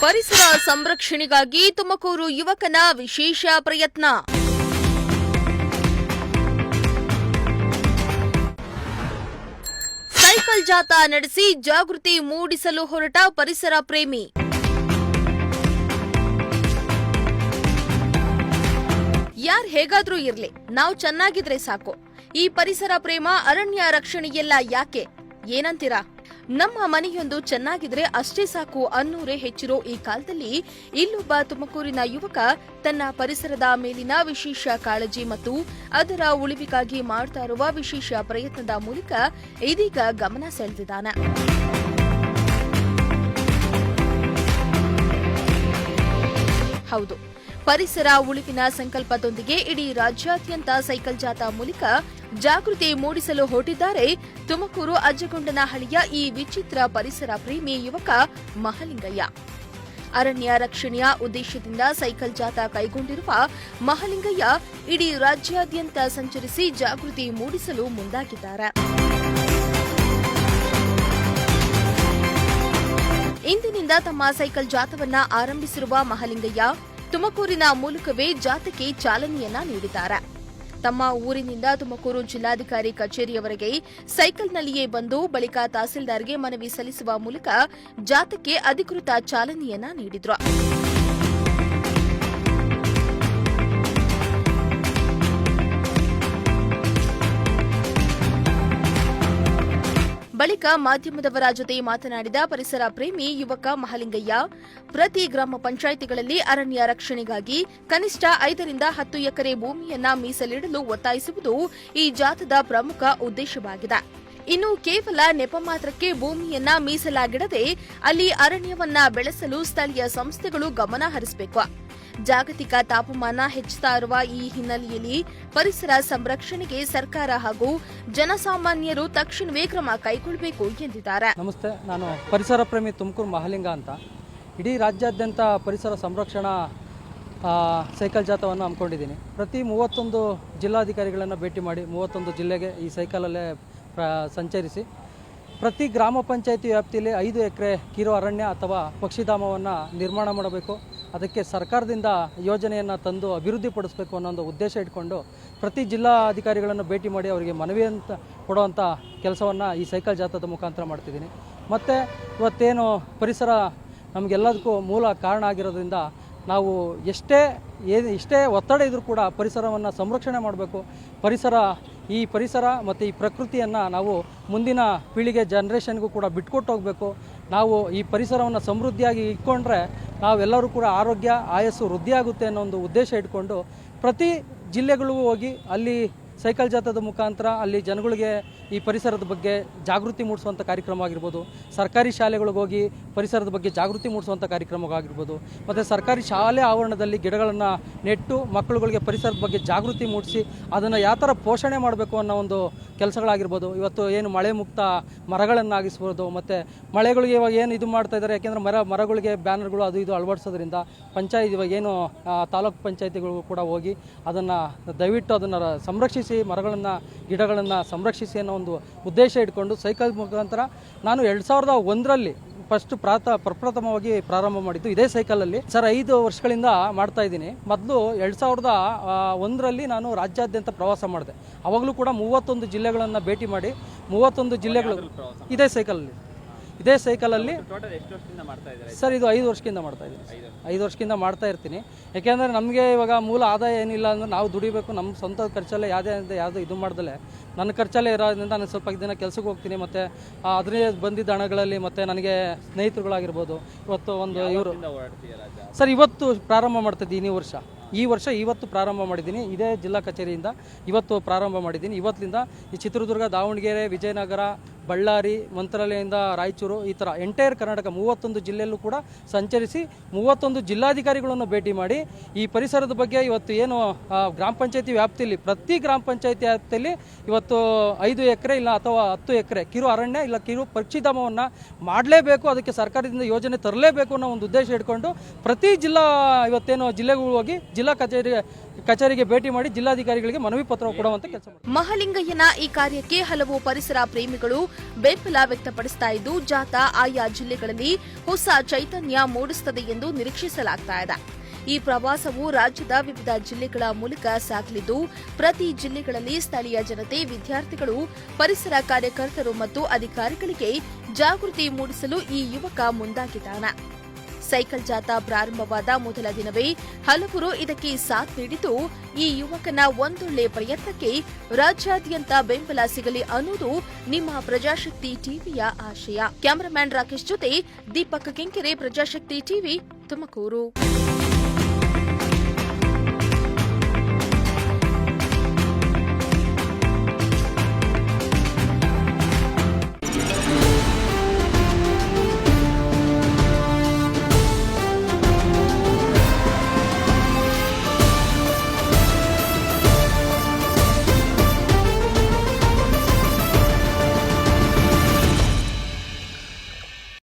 ಪರಿಸರ ಸಂರಕ್ಷಣೆಗಾಗಿ ತುಮಕೂರು ಯುವಕನ ವಿಶೇಷ ಪ್ರಯತ್ನ. ಸೈಕಲ್ ಜಾಥಾ ನಡೆಸಿ ಜಾಗೃತಿ ಮೂಡಿಸಲು ಹೊರಟ ಪರಿಸರ ಪ್ರೇಮಿ. ಯಾರ್ ಹೇಗಾದ್ರೂ ಇರ್ಲಿ, ನಾವು ಚೆನ್ನಾಗಿದ್ರೆ ಸಾಕು. ಈ ಪರಿಸರ ಪ್ರೇಮ, ಅರಣ್ಯ ರಕ್ಷಣೆಯೆಲ್ಲ ಯಾಕೆ ಏನಂತೀರಾ? ನಮ್ಮ ಮನೆಯೊಂದು ಚೆನ್ನಾಗಿದ್ರೆ ಅಷ್ಟೇ ಸಾಕು ಅನ್ನೋರೇ ಹೆಚ್ಚಿರೋ ಈ ಕಾಲದಲ್ಲಿ ಇಲ್ಲೊಬ್ಬ ತುಮಕೂರಿನ ಯುವಕ ತನ್ನ ಪರಿಸರದ ಮೇಲಿನ ವಿಶೇಷ ಕಾಳಜಿ ಮತ್ತು ಅದರ ಉಳಿವಿಗಾಗಿ ಮಾಡ್ತಾ ಇರುವ ವಿಶೇಷ ಪ್ರಯತ್ನದ ಮೂಲಕ ಇದೀಗ ಗಮನ ಸೆಳೆದಿದ್ದಾನೆ. ಹೌದು, ಪರಿಸರ ಉಳಿವಿನ ಸಂಕಲ್ಪದೊಂದಿಗೆ ಇಡೀ ರಾಜ್ಯಾದ್ಯಂತ ಸೈಕಲ್ ಜಾಥಾ ಮೂಲಕ ಜಾಗೃತಿ ಮೂಡಿಸಲು ಹೊರಟಿದ್ದಾರೆ ತುಮಕೂರು ಅಜ್ಜಗೊಂಡನಹಳ್ಳಿಯ ಈ ವಿಚಿತ್ರ ಪರಿಸರ ಪ್ರೇಮಿ ಯುವಕ ಮಹಲಿಂಗಯ್ಯ. ಅರಣ್ಯ ರಕ್ಷಣೆಯ ಉದ್ದೇಶದಿಂದ ಸೈಕಲ್ ಜಾಥಾ ಕೈಗೊಂಡಿರುವ ಮಹಲಿಂಗಯ್ಯ ಇಡೀ ರಾಜ್ಯಾದ್ಯಂತ ಸಂಚರಿಸಿ ಜಾಗೃತಿ ಮೂಡಿಸಲು ಮುಂದಾಗಿದ್ದಾರೆ. ಇಂದಿನಿಂದ ತಮ್ಮ ಸೈಕಲ್ ಜಾಥಾವನ್ನ ಆರಂಭಿಸಿರುವ ಮಹಲಿಂಗಯ್ಯ ತುಮಕೂರಿನ ಮೂಲಕವೇ ಜಾಥಾಕ್ಕೆ ಚಾಲನೆಯನ್ನ ನೀಡಿದ್ದಾರೆ. ತಮ್ಮ ಊರಿನಿಂದ ತುಮಕೂರು ಜಿಲ್ಲಾಧಿಕಾರಿ ಕಚೇರಿಯವರೆಗೆ ಸೈಕಲ್ನಲ್ಲಿಯೇ ಬಂದು ಬಳಿಕ ತಹಸೀಲ್ದಾರ್ಗೆ ಮನವಿ ಸಲ್ಲಿಸುವ ಮೂಲಕ ಜಾಥಾಕ್ಕೆ ಅಧಿಕೃತ ಚಾಲನೆಯನ್ನ ನೀಡಿದ್ರು. ಬಳಿಕ ಮಾಧ್ಯಮದವರ ಜೊತೆ ಮಾತನಾಡಿದ ಪರಿಸರ ಪ್ರೇಮಿ ಯುವಕ ಮಹಲಿಂಗಯ್ಯ, ಪ್ರತಿ ಗ್ರಾಮ ಪಂಚಾಯಿತಿಗಳಲ್ಲಿ ಅರಣ್ಯ ರಕ್ಷಣೆಗಾಗಿ ಕನಿಷ್ಠ 5 ರಿಂದ 10 ಎಕರೆ ಭೂಮಿಯನ್ನ ಮೀಸಲಿಡಲು ಒತ್ತಾಯಿಸುವುದು ಈ ಜಾಥಾದ ಪ್ರಮುಖ ಉದ್ದೇಶವಾಗಿದೆ. ಇನ್ನು ಕೇವಲ ನೆಪ ಮಾತ್ರಕ್ಕೆ ಭೂಮಿಯನ್ನ ಮೀಸಲಾಗಿಡದೆ ಅಲ್ಲಿ ಅರಣ್ಯವನ್ನ ಬೆಳೆಸಲು ಸ್ಥಳೀಯ ಸಂಸ್ಥೆಗಳು ಗಮನ ಹರಿಸಬೇಕು. ಜಾಗತಿಕ ತಾಪಮಾನ ಹೆಚ್ಚುತ್ತಾ ಇರುವ ಈ ಹಿನ್ನೆಲೆಯಲ್ಲಿ ಪರಿಸರ ಸಂರಕ್ಷಣೆಗೆ ಸರ್ಕಾರ ಹಾಗೂ ಜನಸಾಮಾನ್ಯರು ತಕ್ಷಣವೇ ಕ್ರಮ ಕೈಗೊಳ್ಳಬೇಕು ಎಂದಿದ್ದಾರೆ. ನಮಸ್ತೆ, ನಾನು ಪರಿಸರ ಪ್ರೇಮಿ ತುಮಕೂರು ಮಹಲಿಂಗ ಅಂತ. ಇಡೀ ರಾಜ್ಯಾದ್ಯಂತ ಪರಿಸರ ಸಂರಕ್ಷಣಾ ಸೈಕಲ್ ಜಾಥಾವನ್ನು ಹಮ್ಮಿಕೊಂಡಿದ್ದೀನಿ. ಪ್ರತಿ 31 ಜಿಲ್ಲಾಧಿಕಾರಿಗಳನ್ನು ಭೇಟಿ ಮಾಡಿ 31 ಜಿಲ್ಲೆಗೆ ಈ ಸೈಕಲಲ್ಲೇ ಸಂಚರಿಸಿ ಪ್ರತಿ ಗ್ರಾಮ ಪಂಚಾಯಿತಿ ವ್ಯಾಪ್ತಿಯಲ್ಲಿ 5 ಎಕರೆ ಕಿರು ಅರಣ್ಯ ಅಥವಾ ಪಕ್ಷಿಧಾಮವನ್ನು ನಿರ್ಮಾಣ ಮಾಡಬೇಕು. ಅದಕ್ಕೆ ಸರ್ಕಾರದಿಂದ ಯೋಜನೆಯನ್ನು ತಂದು ಅಭಿವೃದ್ಧಿಪಡಿಸಬೇಕು ಅನ್ನೋ ಒಂದು ಉದ್ದೇಶ ಇಟ್ಕೊಂಡು ಪ್ರತಿ ಜಿಲ್ಲಾಧಿಕಾರಿಗಳನ್ನು ಭೇಟಿ ಮಾಡಿ ಅವರಿಗೆ ಮನವಿ ಅಂತ ಕೊಡುವಂಥ ಕೆಲಸವನ್ನು ಈ ಸೈಕಲ್ ಜಾಥಾದ ಮುಖಾಂತರ ಮಾಡ್ತಿದ್ದೀನಿ. ಮತ್ತು ಇವತ್ತೇನು ಪರಿಸರ ನಮಗೆಲ್ಲದಕ್ಕೂ ಮೂಲ ಕಾರಣ ಆಗಿರೋದ್ರಿಂದ ನಾವು ಎಷ್ಟೇ ಒತ್ತಡ ಇದ್ರೂ ಕೂಡ ಪರಿಸರವನ್ನು ಸಂರಕ್ಷಣೆ ಮಾಡಬೇಕು. ಈ ಪರಿಸರ ಮತ್ತು ಈ ಪ್ರಕೃತಿಯನ್ನು ನಾವು ಮುಂದಿನ ಪೀಳಿಗೆ ಜನ್ರೇಷನ್ಗೂ ಕೂಡ ಬಿಟ್ಕೊಟ್ಟು ಹೋಗಬೇಕು. ನಾವು ಈ ಪರಿಸರವನ್ನು ಸಮೃದ್ಧಿಯಾಗಿ ಇಟ್ಕೊಂಡ್ರೆ ನಾವೆಲ್ಲರೂ ಕೂಡ ಆರೋಗ್ಯ ಆಯಸ್ಸು ವೃದ್ಧಿಯಾಗುತ್ತೆ ಅನ್ನೋ ಒಂದು ಉದ್ದೇಶ ಇಟ್ಕೊಂಡು ಪ್ರತಿ ಜಿಲ್ಲೆಗಳಿಗೂ ಹೋಗಿ ಅಲ್ಲಿ ಸೈಕಲ್ ಜಾಥಾದ ಮುಖಾಂತರ ಅಲ್ಲಿ ಜನಗಳಿಗೆ ಈ ಪರಿಸರದ ಬಗ್ಗೆ ಜಾಗೃತಿ ಮೂಡಿಸುವಂಥ ಕಾರ್ಯಕ್ರಮ ಆಗಿರ್ಬೋದು, ಸರ್ಕಾರಿ ಶಾಲೆಗಳಿಗೆ ಹೋಗಿ ಪರಿಸರದ ಬಗ್ಗೆ ಜಾಗೃತಿ ಮೂಡಿಸುವಂಥ ಕಾರ್ಯಕ್ರಮ ಆಗಿರ್ಬೋದು, ಮತ್ತು ಸರ್ಕಾರಿ ಶಾಲೆ ಆವರಣದಲ್ಲಿ ಗಿಡಗಳನ್ನು ನೆಟ್ಟು ಮಕ್ಕಳುಗಳಿಗೆ ಪರಿಸರದ ಬಗ್ಗೆ ಜಾಗೃತಿ ಮೂಡಿಸಿ ಅದನ್ನು ಯಾವ ಥರ ಪೋಷಣೆ ಮಾಡಬೇಕು ಅನ್ನೋ ಒಂದು ಕೆಲಸಗಳಾಗಿರ್ಬೋದು. ಇವತ್ತು ಏನು ಮಳೆ ಮುಕ್ತ ಮರಗಳನ್ನಾಗಿಸ್ಬೋದು, ಮತ್ತು ಮಳೆಗಳಿಗೆ ಇವಾಗ ಏನು ಇದು ಮಾಡ್ತಾ ಇದ್ದಾರೆ, ಯಾಕೆಂದರೆ ಮರಗಳಿಗೆ ಬ್ಯಾನರ್ಗಳು ಅದು ಇದು ಅಳವಡಿಸೋದ್ರಿಂದ ಪಂಚಾಯತ್ ಇವಾಗ ಏನು ತಾಲೂಕು ಪಂಚಾಯತಿಗಳಿಗೂ ಕೂಡ ಹೋಗಿ ಅದನ್ನು ದಯವಿಟ್ಟು ಅದನ್ನು ಸಂರಕ್ಷಿಸಿ ಮರಗಳನ್ನು ಗಿಡಗಳನ್ನು ಸಂರಕ್ಷಿಸಿ ಅನ್ನೋ ಒಂದು ಉದ್ದೇಶ ಇಟ್ಕೊಂಡು ಸೈಕಲ್ ಮುಖಾಂತರ ನಾನು 2001ರಲ್ಲಿ ಫಸ್ಟ್ ಪ್ರಪ್ರಥಮವಾಗಿ ಪ್ರಾರಂಭ ಮಾಡಿದ್ದು ಇದೇ ಸೈಕಲಲ್ಲಿ. ಸರ್ 5 ವರ್ಷಗಳಿಂದ ಮಾಡ್ತಾ ಇದ್ದೀನಿ. ಮೊದಲು 2001ರಲ್ಲಿ ನಾನು ರಾಜ್ಯಾದ್ಯಂತ ಪ್ರವಾಸ ಮಾಡಿದೆ. ಅವಾಗಲೂ ಕೂಡ 31 ಜಿಲ್ಲೆಗಳನ್ನು ಭೇಟಿ ಮಾಡಿ 31 ಜಿಲ್ಲೆಗಳು ಇದೇ ಸೈಕಲಲ್ಲಿ ಸರ್ ಇದು 5 ವರ್ಷದಿಂದ ಮಾಡ್ತಾ ಇದ್ದೀನಿ. 5 ವರ್ಷದಿಂದ ಮಾಡ್ತಾ ಇರ್ತೀನಿ. ಯಾಕೆಂದರೆ ನಮಗೆ ಇವಾಗ ಮೂಲ ಆದಾಯ ಏನಿಲ್ಲ ಅಂದರೆ ನಾವು ದುಡಿಬೇಕು. ನಮ್ಮ ಸ್ವಂತ ಖರ್ಚಲ್ಲೇ ಯಾವುದೋ ಇದು ಮಾಡ್ದಲೆ ನನ್ನ ಖರ್ಚಲ್ಲೇ ಇರೋದ್ರಿಂದ ನಾನು ಸ್ವಲ್ಪ ದಿನ ಕೆಲಸಕ್ಕೆ ಹೋಗ್ತೀನಿ. ಮತ್ತು ಅದನ್ನೇ ಬಂದಿದ್ದ ಹಣಗಳಲ್ಲಿ ಮತ್ತು ನನಗೆ ಸ್ನೇಹಿತರುಗಳಾಗಿರ್ಬೋದು ಇವತ್ತು ಒಂದು ಇವರು ಸರ್ ಇವತ್ತು ಪ್ರಾರಂಭ ಮಾಡ್ತಿದ್ದೀನಿ. ಇವತ್ತು ಪ್ರಾರಂಭ ಮಾಡಿದ್ದೀನಿ. ಇದೇ ಜಿಲ್ಲಾ ಕಚೇರಿಯಿಂದ ಇವತ್ತು ಪ್ರಾರಂಭ ಮಾಡಿದ್ದೀನಿ. ಇವತ್ತಿನಿಂದ ಈ ಚಿತ್ರದುರ್ಗ, ದಾವಣಗೆರೆ, ವಿಜಯನಗರ, ಬಳ್ಳಾರಿ, ಮಂತ್ರಾಲಯದಿಂದ ರಾಯಚೂರು, ಈ ಥರ ಎಂಟೈರ್ ಕರ್ನಾಟಕ 31 ಜಿಲ್ಲೆಯಲ್ಲೂ ಕೂಡ ಸಂಚರಿಸಿ 31 ಜಿಲ್ಲಾಧಿಕಾರಿಗಳನ್ನು ಭೇಟಿ ಮಾಡಿ ಈ ಪರಿಸರದ ಬಗ್ಗೆ ಇವತ್ತು ಏನು ಗ್ರಾಮ ಪಂಚಾಯತಿ ವ್ಯಾಪ್ತಿಯಲ್ಲಿ ಪ್ರತಿ ಗ್ರಾಮ ಪಂಚಾಯತಿ ವ್ಯಾಪ್ತಿಯಲ್ಲಿ ಇವತ್ತು 5 ಎಕರೆ ಇಲ್ಲ ಅಥವಾ 10 ಎಕರೆ ಕಿರು ಅರಣ್ಯ ಇಲ್ಲ ಕಿರು ಪಕ್ಷಿಧಾಮವನ್ನು ಮಾಡಲೇಬೇಕು, ಅದಕ್ಕೆ ಸರ್ಕಾರದಿಂದ ಯೋಜನೆ ತರಲೇಬೇಕು ಅನ್ನೋ ಒಂದು ಉದ್ದೇಶ ಇಟ್ಕೊಂಡು ಪ್ರತಿ ಇವತ್ತೇನು ಜಿಲ್ಲೆಗಳು ಹೋಗಿ ಜಿಲ್ಲಾ ಕಚೇರಿಗೆ ಭೇಟಿ ಮಾಡಿ ಜಿಲ್ಲಾಧಿಕಾರಿಗಳಿಗೆ ಮನವಿ ಪತ್ರ ಕೊಡುವಂತ ಕೆಲಸ ಮಾಡಿದ್ದಾರೆ. ಮಹಲಿಂಗಯ್ಯನ ಈ ಕಾರ್ಯಕ್ಕೆ ಹಲವು ಪರಿಸರ ಪ್ರೇಮಿಗಳು ಬೆಂಬಲ ವ್ಯಕ್ತಪಡಿಸ್ತಾ ಇದ್ದು, ಜಾಥಾ ಆಯಾ ಜಿಲ್ಲೆಗಳಲ್ಲಿ ಹೊಸ ಚೈತನ್ಯ ಮೂಡಿಸುತ್ತದೆ ಎಂದು ನಿರೀಕ್ಷಿಸಲಾಗ್ತಾ ಇದೆ. ಈ ಪ್ರವಾಸವು ರಾಜ್ಯದ ವಿವಿಧ ಜಿಲ್ಲೆಗಳ ಮೂಲಕ ಸಾಗಲಿದ್ದು, ಪ್ರತಿ ಜಿಲ್ಲೆಗಳಲ್ಲಿ ಸ್ಥಳೀಯ ಜನತೆ, ವಿದ್ಯಾರ್ಥಿಗಳು, ಪರಿಸರ ಕಾರ್ಯಕರ್ತರು ಮತ್ತು ಅಧಿಕಾರಿಗಳಿಗೆ ಜಾಗೃತಿ ಮೂಡಿಸಲು ಈ ಯುವಕ ಮುಂದಾಗಿದ್ದಾನೆ. ಸೈಕಲ್ ಜಾಥಾ ಪ್ರಾರಂಭವಾದ ಮೊದಲ ದಿನವೇ ಹಲವರು ಇದಕ್ಕೆ ಸಾಥ್ ನೀಡಿದ್ದು, ಈ ಯುವಕನ ಒಂದೊಳ್ಳೆ ಪ್ರಯತ್ನಕ್ಕೆ ರಾಜ್ಯಾದ್ಯಂತ ಬೆಂಬಲ ಸಿಗಲಿ ಅನ್ನೋದು ನಿಮ್ಮ ಪ್ರಜಾಶಕ್ತಿ ಟಿವಿಯ ಆಶಯ. ಕ್ಯಾಮರಾಮ್ಯಾನ್ ರಾಕೇಶ್ ಜೊತೆ ದೀಪಕ್ ಕೆಂಕೆರೆ, ಪ್ರಜಾಶಕ್ತಿ ಟಿವಿ, ತುಮಕೂರು.